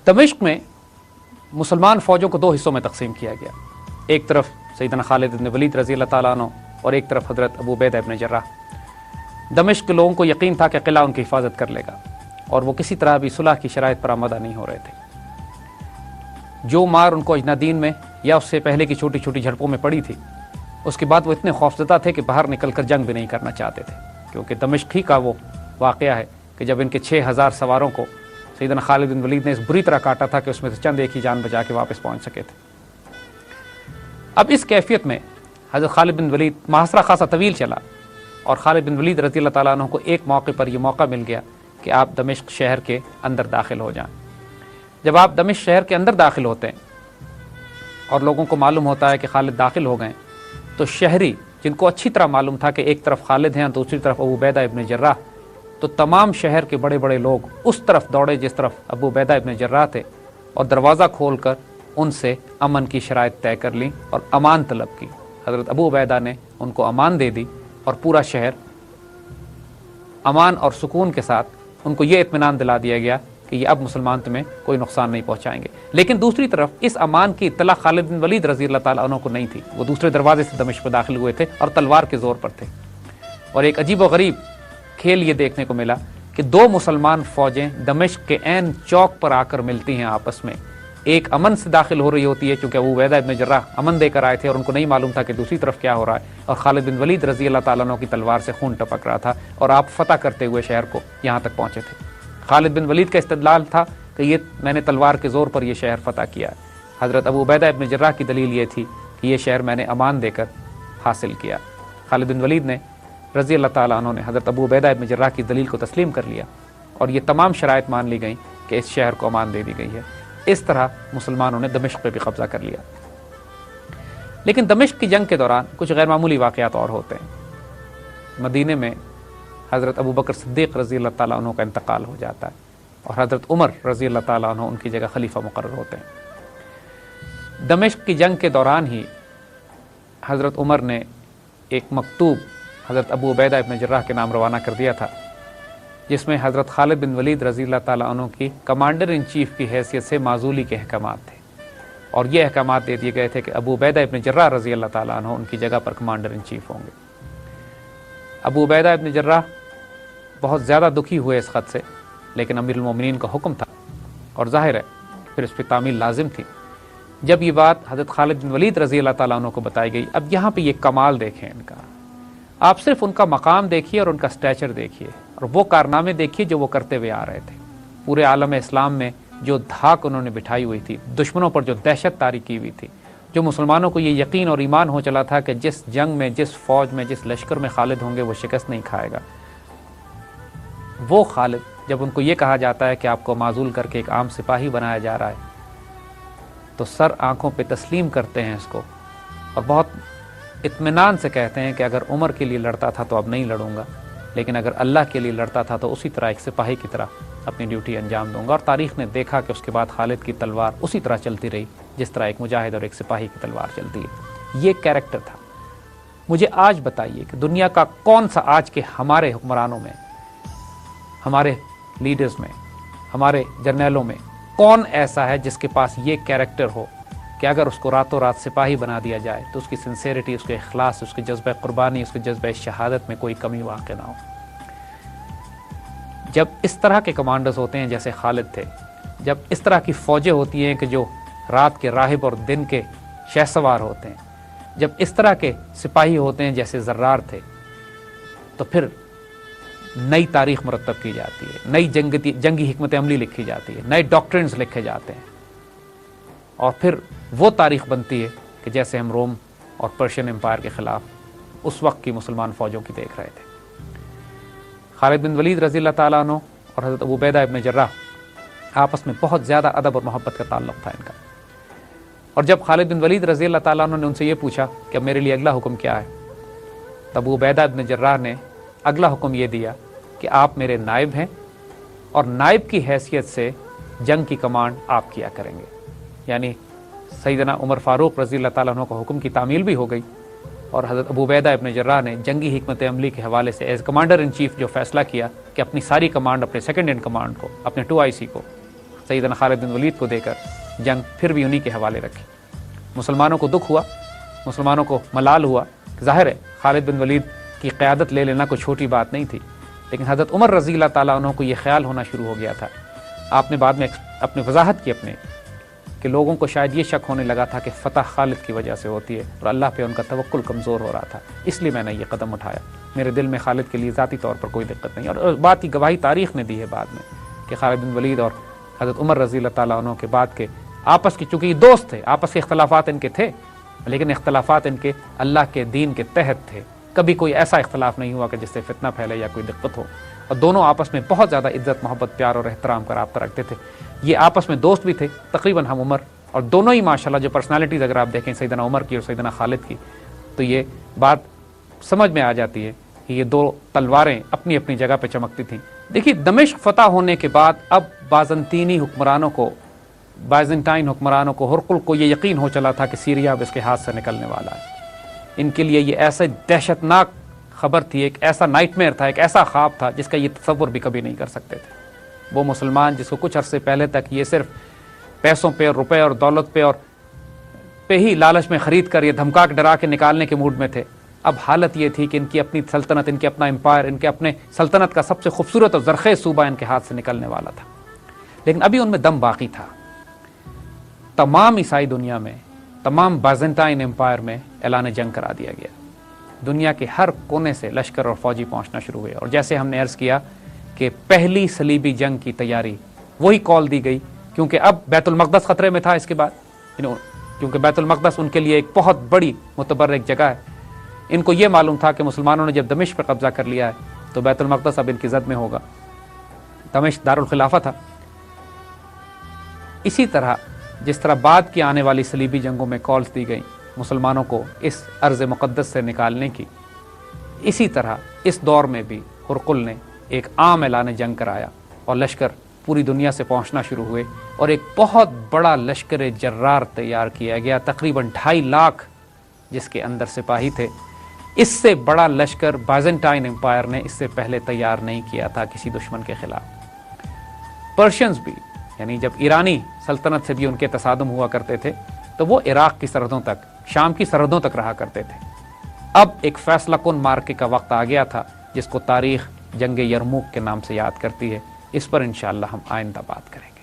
دمشق میں مسلمان فوجوں کو دو حصوں میں تقسیم کیا گیا، ایک طرف سیدنا خالد بن ولید رضی اللہ تعالیٰ عنہ اور ایک طرف حضرت ابو عبیدہ ابن جراح۔ دمشق کے لوگوں کو یقین تھا کہ قلعہ ان کی حفاظت کر لے گا، اور وہ کسی طرح بھی صلح کی شرائط پر آمادہ نہیں ہو رہے تھے۔ جو مار ان کو اجنادین میں یا اس سے پہلے کی چھوٹی چھوٹی جھڑپوں میں پڑی تھی، اس کے بعد وہ اتنے خوفزدہ تھے کہ باہر نکل کر جنگ بھی نہیں کرنا چاہتے تھے، کیونکہ دمشق ہی کا وہ واقعہ ہے کہ جب ان کے 6000 سواروں کو سیدنا خالد بن ولید نے اس بری طرح کاٹا تھا کہ اس میں سے چند ایک ہی جان بچا کے واپس پہنچ سکے تھے۔ اب اس کیفیت میں حضرت خالد بن ولید محاصرہ خاصا طویل چلا، اور خالد بن ولید رضی اللہ تعالیٰ عنہ کو ایک موقع پر یہ موقع مل گیا کہ آپ دمشق شہر کے اندر داخل ہو جائیں۔ جب آپ دمشق شہر کے اندر داخل ہوتے ہیں اور لوگوں کو معلوم ہوتا ہے کہ خالد داخل ہو گئے، تو شہری جن کو اچھی طرح معلوم تھا کہ ایک طرف خالد ہیں اور دوسری طرف ابو عبیدہ ابن جراح، تو تمام شہر کے بڑے بڑے لوگ اس طرف دوڑے جس طرف ابو عبیدہ ابن جراح تھے، اور دروازہ کھول کر ان سے امن کی شرائط طے کر لیں اور امان طلب کی۔ حضرت ابو عبیدہ نے ان کو امان دے دی، اور پورا شہر امان اور سکون کے ساتھ ان کو یہ اطمینان دلا دیا گیا کہ یہ اب مسلمان تمہیں کوئی نقصان نہیں پہنچائیں گے۔ لیکن دوسری طرف اس امان کی اطلاع خالد بن ولید رضی اللہ تعالیٰ عنہ کو نہیں تھی، وہ دوسرے دروازے سے دمشق میں داخل ہوئے تھے اور تلوار کے زور پر تھے۔ اور ایک عجیب و غریب کھیل یہ دیکھنے کو ملا کہ دو مسلمان فوجیں دمشق کے عین چوک پر آ کر ملتی ہیں آپس میں، ایک امن سے داخل ہو رہی ہوتی ہے چونکہ ابو عبیدہ ابن جراح امن دے کر آئے تھے اور ان کو نہیں معلوم تھا کہ دوسری طرف کیا ہو رہا ہے، اور خالد بن ولید رضی اللہ تعالیٰ عنہ کی تلوار سے خون ٹپک رہا تھا، اور آپ فتح کرتے ہوئے شہر کو یہاں تک پہنچے تھے۔ خالد بن ولید کا استدلال تھا کہ یہ میں نے تلوار کے زور پر یہ شہر فتح کیا ہے۔ حضرت ابو عبیدہ ابن جراح کی دلیل یہ تھی کہ یہ شہر میں نے امان دے کر حاصل کیا۔ خالد بن ولید نے رضی اللہ تعالیٰ عنہ نے حضرت ابو عبیدہ ابن جراح کی دلیل کو تسلیم کر لیا، اور یہ تمام شرائط مان لی گئیں کہ اس شہر کو امان دے دی گئی ہے۔ اس طرح مسلمانوں نے دمشق پہ بھی قبضہ کر لیا۔ لیکن دمشق کی جنگ کے دوران کچھ غیر معمولی واقعات اور ہوتے ہیں۔ مدینے میں حضرت ابوبکر صدیق رضی اللہ تعالیٰ عنہ کا انتقال ہو جاتا ہے، اور حضرت عمر رضی اللہ تعالیٰ عنہ ان کی جگہ خلیفہ مقرر ہوتے ہیں۔ دمشق کی جنگ کے دوران ہی حضرت عمر نے ایک مکتوب حضرت ابو عبیدہ ابن جراح کے نام روانہ کر دیا تھا، جس میں حضرت خالد بن ولید رضی اللہ تعالیٰ عنہ کی کمانڈر ان چیف کی حیثیت سے معزولی کے احکامات تھے، اور یہ احکامات دے دیے گئے تھے کہ ابو عبیدہ ابن جراح رضی اللہ تعالیٰ عنہ ان کی جگہ پر کمانڈر ان چیف ہوں گے۔ ابو عبیدہ ابن جراح بہت زیادہ دکھی ہوئے اس خط سے، لیکن امیر المومنین کا حکم تھا، اور ظاہر ہے پھر اس پہ تعمیل لازم تھی۔ جب یہ بات حضرت خالد بن ولید رضی اللہ تعالیٰ عنہ کو بتائی گئی، اب یہاں پہ یہ کمال دیکھیں ان کا، آپ صرف ان کا مقام دیکھیے اور ان کا سٹیچر دیکھیے، اور وہ کارنامے دیکھیے جو وہ کرتے ہوئے آ رہے تھے۔ پورے عالم اسلام میں جو دھاک انہوں نے بٹھائی ہوئی تھی، دشمنوں پر جو دہشت طاری کی ہوئی تھی، جو مسلمانوں کو یہ یقین اور ایمان ہو چلا تھا کہ جس جنگ میں، جس فوج میں، جس لشکر میں خالد ہوں گے وہ شکست نہیں کھائے گا، وہ خالد جب ان کو یہ کہا جاتا ہے کہ آپ کو معزول کر کے ایک عام سپاہی بنایا جا رہا ہے، تو سر آنکھوں پہ تسلیم کرتے ہیں اس کو، اور بہت اطمینان سے کہتے ہیں کہ اگر عمر کے لیے لڑتا تھا تو اب نہیں لڑوں گا، لیکن اگر اللہ کے لیے لڑتا تھا تو اسی طرح ایک سپاہی کی طرح اپنی ڈیوٹی انجام دوں گا۔ اور تاریخ نے دیکھا کہ اس کے بعد خالد کی تلوار اسی طرح چلتی رہی جس طرح ایک مجاہد اور ایک سپاہی کی تلوار چلتی ہے۔ یہ کیریکٹر تھا۔ مجھے آج بتائیے کہ دنیا کا کون سا آج کے ہمارے حکمرانوں میں، ہمارے لیڈرز میں، ہمارے جرنیلوں میں کون ایسا ہے جس کے پاس یہ کیریکٹر ہو کہ اگر اس کو راتوں رات سپاہی بنا دیا جائے تو اس کی سنسیریٹی، اس کے اخلاص، اس کے جذبہ قربانی، اس کے جذبہ شہادت میں کوئی کمی واقع نہ ہو۔ جب اس طرح کے کمانڈرز ہوتے ہیں جیسے خالد تھے، جب اس طرح کی فوجیں ہوتی ہیں کہ جو رات کے راہب اور دن کے شہ سوار ہوتے ہیں، جب اس طرح کے سپاہی ہوتے ہیں جیسے زرار تھے، تو پھر نئی تاریخ مرتب کی جاتی ہے، نئی جنگی حکمت عملی لکھی جاتی ہے، نئے ڈاکٹرنز لکھے جاتے ہیں، اور پھر وہ تاریخ بنتی ہے کہ جیسے ہم روم اور پرشین امپائر کے خلاف اس وقت کی مسلمان فوجوں کی دیکھ رہے تھے۔ خالد بن ولید رضی اللہ تعالیٰ عنہ اور حضرت ابو عبیدہ ابن جراح آپس میں بہت زیادہ ادب اور محبت کا تعلق تھا ان کا، اور جب خالد بن ولید رضی اللہ تعالیٰ عنہ نے ان سے یہ پوچھا کہ اب میرے لیے اگلا حکم کیا ہے، تب ابو عبیدہ ابن جراح نے اگلا حکم یہ دیا کہ آپ میرے نائب ہیں، اور نائب کی حیثیت سے جنگ کی کمانڈ آپ کیا کریں گے۔ یعنی سیدنا عمر فاروق رضی اللہ تعالیٰ عنہ کا حکم کی تعمیل بھی ہو گئی، اور حضرت ابو عبیدہ ابن جراح نے جنگی حکمت عملی کے حوالے سے ایز کمانڈر ان چیف جو فیصلہ کیا کہ اپنی ساری کمانڈ، اپنے سیکنڈ ان کمانڈ کو، اپنے 2IC کو سیدنا خالد بن ولید کو دے کر جنگ پھر بھی انہی کے حوالے رکھی۔ مسلمانوں کو دکھ ہوا، مسلمانوں کو ملال ہوا، ظاہر ہے خالد بن ولید کی قیادت لے لینا کوئی چھوٹی بات نہیں تھی، لیکن حضرت عمر رضی اللہ تعالیٰ عنہ کو یہ خیال ہونا شروع ہو گیا تھا، آپ نے بعد میں اپنی وضاحت کی کہ لوگوں کو شاید یہ شک ہونے لگا تھا کہ فتح خالد کی وجہ سے ہوتی ہے اور اللہ پہ ان کا توکل کمزور ہو رہا تھا، اس لیے میں نے یہ قدم اٹھایا۔ میرے دل میں خالد کے لیے ذاتی طور پر کوئی دقت نہیں، اور بات کی گواہی تاریخ نے دی ہے بعد میں کہ خالد بن ولید اور حضرت عمر رضی اللہ تعالیٰ عنہ کے بعد کے آپس کی، چونکہ یہ دوست تھے، آپس کے اختلافات ان کے تھے، لیکن اختلافات ان کے اللہ کے دین کے تحت تھے، کبھی کوئی ایسا اختلاف نہیں ہوا کہ جس سے فتنہ پھیلے یا کوئی دقت ہو، اور دونوں آپس میں بہت زیادہ عزت، محبت، پیار اور احترام کا رابطہ رکھتے تھے۔ یہ آپس میں دوست بھی تھے، تقریباً ہم عمر، اور دونوں ہی ماشاءاللہ جو پرسنالٹیز اگر آپ دیکھیں سیدنا عمر کی اور سیدنا خالد کی، تو یہ بات سمجھ میں آ جاتی ہے کہ یہ دو تلواریں اپنی اپنی جگہ پہ چمکتی تھیں۔ دیکھیے دمشق فتح ہونے کے بعد اب بازنطینی حکمرانوں کو، بائزنٹائن حکمرانوں کو، ہرقل کو یہ یقین ہو چلا تھا کہ سیریا اب اس کے ہاتھ سے نکلنے والا ہے۔ ان کے لیے یہ ایسے دہشتناک خبر تھی، ایک ایسا نائٹ میئر تھا، ایک ایسا خواب تھا جس کا یہ تصور بھی کبھی نہیں کر سکتے تھے۔ وہ مسلمان جس کو کچھ عرصے پہلے تک یہ صرف پیسوں پہ اور روپے اور دولت پہ اور پہ ہی لالچ میں خرید کر یہ دھمکا کے ڈرا کے نکالنے کے موڈ میں تھے، اب حالت یہ تھی کہ ان کی اپنی سلطنت، ان کے اپنا امپائر، ان کے اپنے سلطنت کا سب سے خوبصورت اور زرخیز صوبہ ان کے ہاتھ سے نکلنے والا تھا، لیکن ابھی ان میں دم باقی تھا۔ تمام عیسائی دنیا میں، تمام بازنٹائن امپائر میں اعلان جنگ کرا دیا گیا، دنیا کے ہر کونے سے لشکر اور فوجی پہنچنا شروع ہوئے، اور جیسے ہم نے عرض کیا کہ پہلی صلیبی جنگ کی تیاری وہی کال دی گئی، کیونکہ اب بیت المقدس خطرے میں تھا اس کے بعد، کیونکہ بیت المقدس ان کے لیے ایک بہت بڑی متبرک جگہ ہے۔ ان کو یہ معلوم تھا کہ مسلمانوں نے جب دمشق پر قبضہ کر لیا ہے تو بیت المقدس اب ان کی زد میں ہوگا، دمشق دارالخلافہ تھا۔ اسی طرح جس طرح بعد کی آنے والی صلیبی جنگوں میں کالز دی گئیں مسلمانوں کو اس ارض مقدس سے نکالنے کی، اسی طرح اس دور میں بھی ہرقل نے ایک عام اعلان جنگ کرایا اور لشکر پوری دنیا سے پہنچنا شروع ہوئے، اور ایک بہت بڑا لشکر جرار تیار کیا گیا، تقریباً 2.5 لاکھ جس کے اندر سپاہی تھے۔ اس سے بڑا لشکر بائزنٹائن امپائر نے اس سے پہلے تیار نہیں کیا تھا کسی دشمن کے خلاف۔ پرشینز بھی، یعنی جب ایرانی سلطنت سے بھی ان کے تصادم ہوا کرتے تھے تو وہ عراق کی سرحدوں تک، شام کی سرحدوں تک رہا کرتے تھے۔ اب ایک فیصلہ کن مارکے کا وقت آ گیا تھا جس کو تاریخ جنگ یرموک کے نام سے یاد کرتی ہے، اس پر انشاءاللہ ہم آئندہ بات کریں گے۔